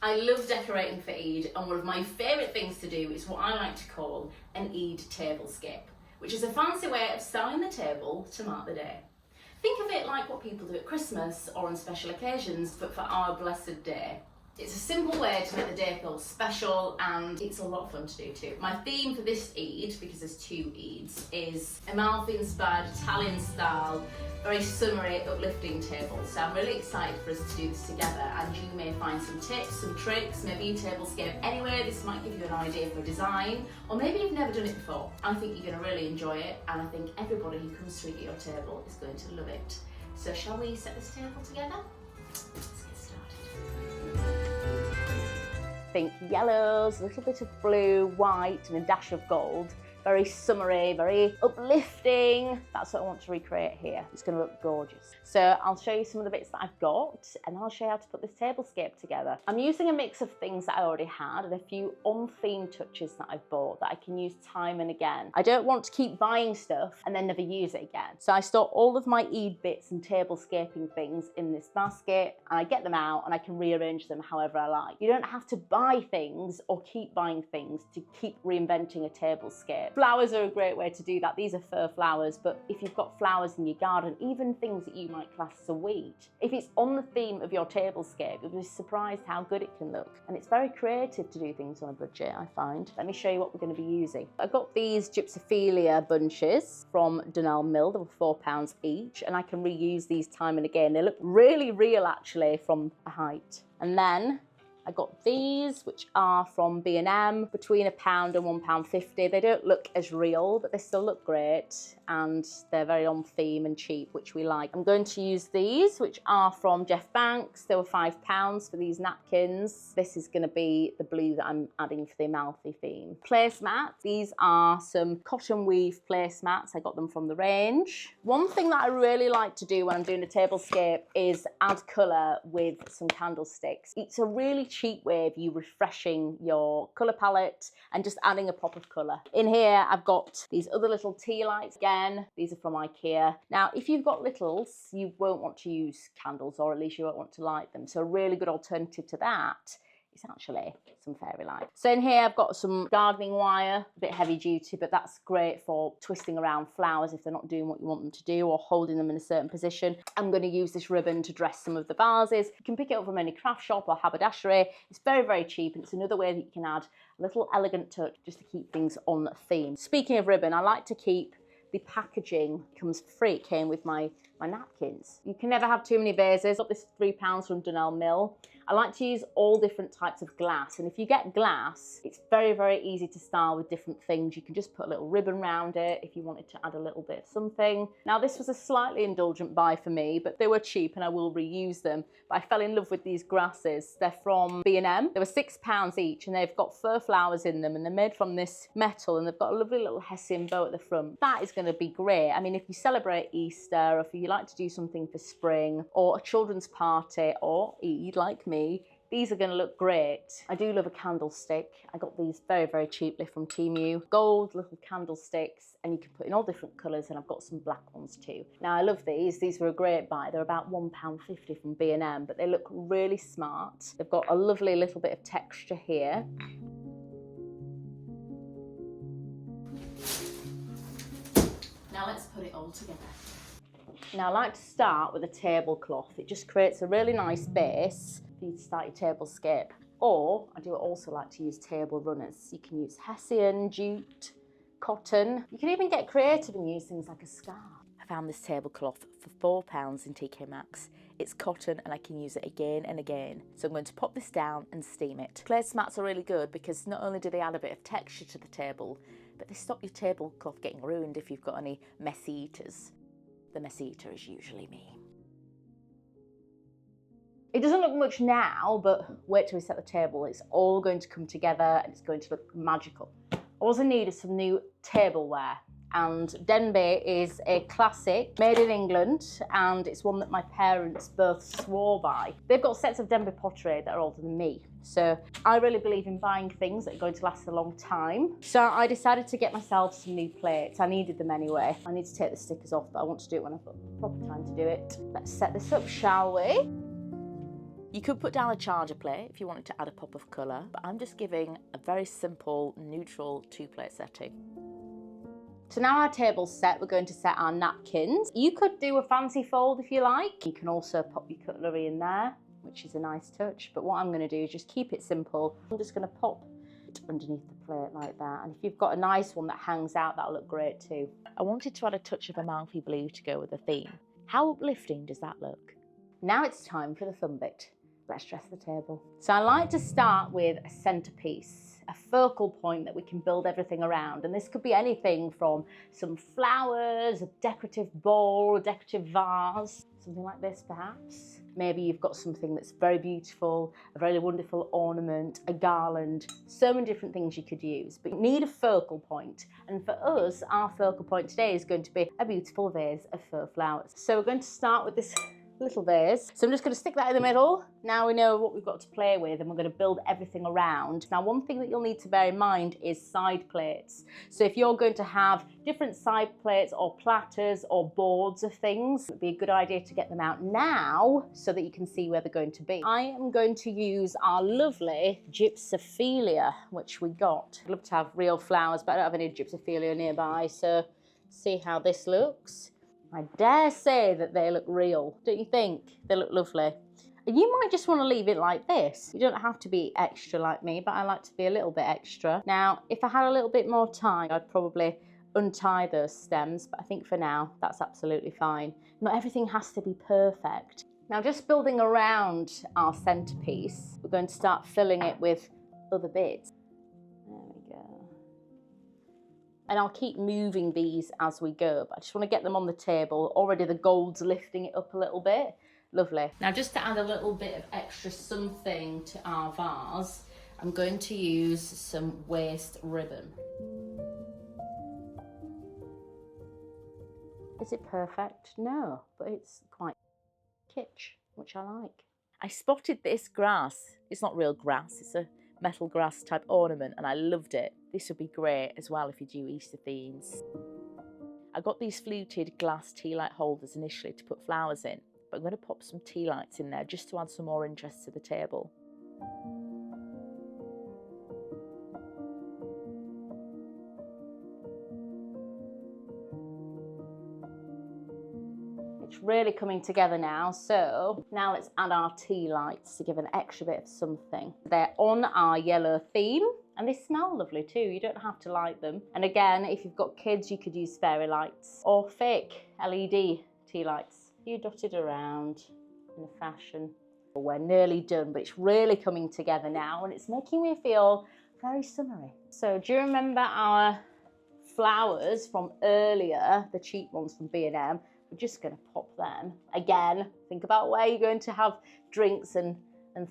I love decorating for Eid, and one of my favourite things to do is what I like to call an Eid Tablescape, which is a fancy way of styling the table to mark the day. Think of it like what people do at Christmas or on special occasions, but for our blessed day. It's a simple way to make the day feel special, and it's a lot of fun to do too. My theme for this Eid, because there's two Eids, is Amalfi-inspired, Italian style, very summery, uplifting table. So I'm really excited for us to do this together, and you may find some tips, some tricks, maybe a tablescape anyway. This might give you an idea for a design, or maybe you've never done it before. I think you're going to really enjoy it, and I think everybody who comes to eat at your table is going to love it. So shall we set this table together? Let's get started. Think yellows, a little bit of blue, white, and a dash of gold. Very summery, very uplifting. That's what I want to recreate here. It's going to look gorgeous. So I'll show you some of the bits that I've got, and I'll show you how to put this tablescape together. I'm using a mix of things that I already had and a few on-theme touches that I've bought that I can use time and again. I don't want to keep buying stuff and then never use it again. So I store all of my Eid bits and tablescaping things in this basket, and I get them out and I can rearrange them however I like. You don't have to buy things or keep buying things to keep reinventing a tablescape. Flowers are a great way to do that. These are fir flowers, but if you've got flowers in your garden, even things that you might class as a weed, if it's on the theme of your tablescape, you'll be surprised how good it can look. And it's very creative to do things on a budget, I find. Let me show you what we're going to be using. I've got these gypsophilia bunches from Dunelm Mill. They were £4 each, and I can reuse these time and again. They look really real, actually, from a height. And then I got these, which are from B&M, between £1 and £1.50. They don't look as real, but they still look great, and they're very on theme and cheap, which we like. I'm going to use these, which are from Jeff Banks. They were £5 for these napkins. This is going to be the blue that I'm adding for the Amalfi theme. Placemats. These are some cotton weave placemats. I got them from the range. One thing that I really like to do when I'm doing a tablescape is add colour with some candlesticks. It's a really cheap way of you refreshing your colour palette and just adding a pop of colour. In here I've got these other little tea lights. Again, these are from IKEA. Now if you've got littles, you won't want to use candles, or at least you won't want to light them. So a really good alternative to that is actually some fairy light. So in here I've got some gardening wire, a bit heavy duty, but that's great for twisting around flowers if they're not doing what you want them to do, or holding them in a certain position. I'm going to use this ribbon to dress some of the vases. You can pick it up from any craft shop or haberdashery. It's very, very cheap, and it's another way that you can add a little elegant touch just to keep things on theme. Speaking of ribbon, I like to keep the packaging. It comes for free. It came with my napkins. You can never have too many vases. Got this £3 from Dunelm Mill. I like to use all different types of glass, and if you get glass, it's very, very easy to style with different things. You can just put a little ribbon around it if you wanted to add a little bit of something. Now this was a slightly indulgent buy for me, but they were cheap and I will reuse them. But I fell in love with these grasses. They're from B&M. They were £6 each, and they've got fir flowers in them, and they're made from this metal, and they've got a lovely little hessian bow at the front. That is going to be great. I mean, if you celebrate Easter, or if you like to do something for spring, or a children's party, or Eid like me, these are going to look great. I do love a candlestick. I got these very, very cheaply from Temu. Gold little candlesticks, and you can put in all different colours, and I've got some black ones too. Now I love these. These were a great buy. They're about £1.50 from B&M, but they look really smart. They've got a lovely little bit of texture here. Now let's put it all together. Now I like to start with a tablecloth. It just creates a really nice base for you to start your tablescape. Or I do also like to use table runners. You can use hessian, jute, cotton. You can even get creative and use things like a scarf. I found this tablecloth for £4 in TK Maxx. It's cotton, and I can use it again and again. So I'm going to pop this down and steam it. Placemats are really good because not only do they add a bit of texture to the table, but they stop your tablecloth getting ruined if you've got any messy eaters. The messy eater is usually me. It doesn't look much now, but wait till we set the table. It's all going to come together and it's going to look magical. All I need is some new tableware. And Denby is a classic made in England, and it's one that my parents both swore by. They've got sets of Denby pottery that are older than me, so I really believe in buying things that are going to last a long time. So I decided to get myself some new plates. I needed them anyway. I need to take the stickers off, but I want to do it when I've got the proper time to do it. Let's set this up, shall we? You could put down a charger plate if you wanted to add a pop of colour, but I'm just giving a very simple, neutral 2-plate setting. So now our table's set, we're going to set our napkins. You could do a fancy fold if you like. You can also pop your cutlery in there, which is a nice touch, but what I'm going to do is just keep it simple. I'm just going to pop it underneath the plate like that, and if you've got a nice one that hangs out, that'll look great too. I wanted to add a touch of Amalfi blue to go with the theme. How uplifting does that look? Now it's time for the fun bit. Let's dress the table. So I like to start with a centerpiece, a focal point that we can build everything around. And this could be anything from some flowers, a decorative bowl, a decorative vase, something like this perhaps. Maybe you've got something that's very beautiful, a very wonderful ornament, a garland, so many different things you could use, but you need a focal point. And for us, our focal point today is going to be a beautiful vase of faux flowers. So we're going to start with this little vase. So I'm just going to stick that in the middle. Now we know what we've got to play with, and we're going to build everything around. Now, one thing that you'll need to bear in mind is side plates. So if you're going to have different side plates or platters or boards of things, it'd be a good idea to get them out now so that you can see where they're going to be. I am going to use our lovely gypsophilia, which we got. I'd love to have real flowers, but I don't have any gypsophilia nearby, so see how this looks. I dare say that they look real, don't you think? They look lovely. And you might just want to leave it like this. You don't have to be extra like me, but I like to be a little bit extra. Now, if I had a little bit more time, I'd probably untie those stems, but I think for now, that's absolutely fine. Not everything has to be perfect. Now, just building around our centerpiece, we're going to start filling it with other bits. There we go. And I'll keep moving these as we go, but I just want to get them on the table. Already the gold's lifting it up a little bit. Lovely. Now, just to add a little bit of extra something to our vase, I'm going to use some waste ribbon. Is it perfect? No, but it's quite kitsch, which I like. I spotted this grass. It's not real grass, it's a metal grass type ornament, and I loved it. This would be great as well if you do Easter themes. I got these fluted glass tea light holders initially to put flowers in, but I'm going to pop some tea lights in there just to add some more interest to the table. It's really coming together now, so now let's add our tea lights to give an extra bit of something. They're on our yellow theme, and they smell lovely too. You don't have to light them. And again, if you've got kids, you could use fairy lights or fake LED tea lights. You dot it around in a fashion. We're nearly done, but it's really coming together now, and it's making me feel very summery. So do you remember our flowers from earlier, the cheap ones from B&M? We're just going to pop them. Again, think about where you're going to have drinks and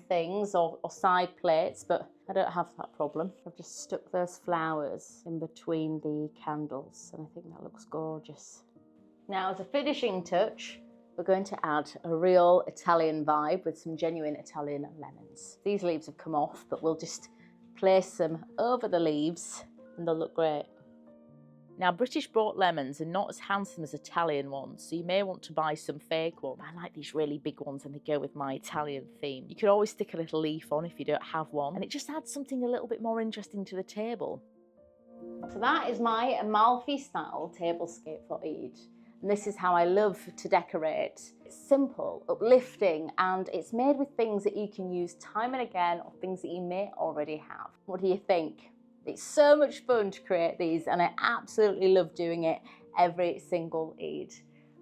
things or side plates, but I don't have that problem. I've just stuck those flowers in between the candles, and I think that looks gorgeous. Now, as a finishing touch, we're going to add a real Italian vibe with some genuine Italian lemons. These leaves have come off, but we'll just place them over the leaves and they'll look great. Now, British bought lemons are not as handsome as Italian ones, so you may want to buy some fake ones. I like these really big ones and they go with my Italian theme. You could always stick a little leaf on if you don't have one, and it just adds something a little bit more interesting to the table. So that is my Amalfi-style tablescape for Eid. And this is how I love to decorate. It's simple, uplifting, and it's made with things that you can use time and again or things that you may already have. What do you think? It's so much fun to create these, and I absolutely love doing it every single Eid.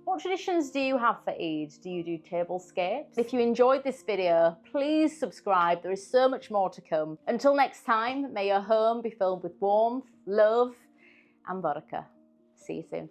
What traditions do you have for Eid? Do you do tablescapes? If you enjoyed this video, please subscribe. There is so much more to come. Until next time, may your home be filled with warmth, love, and barakah. See you soon.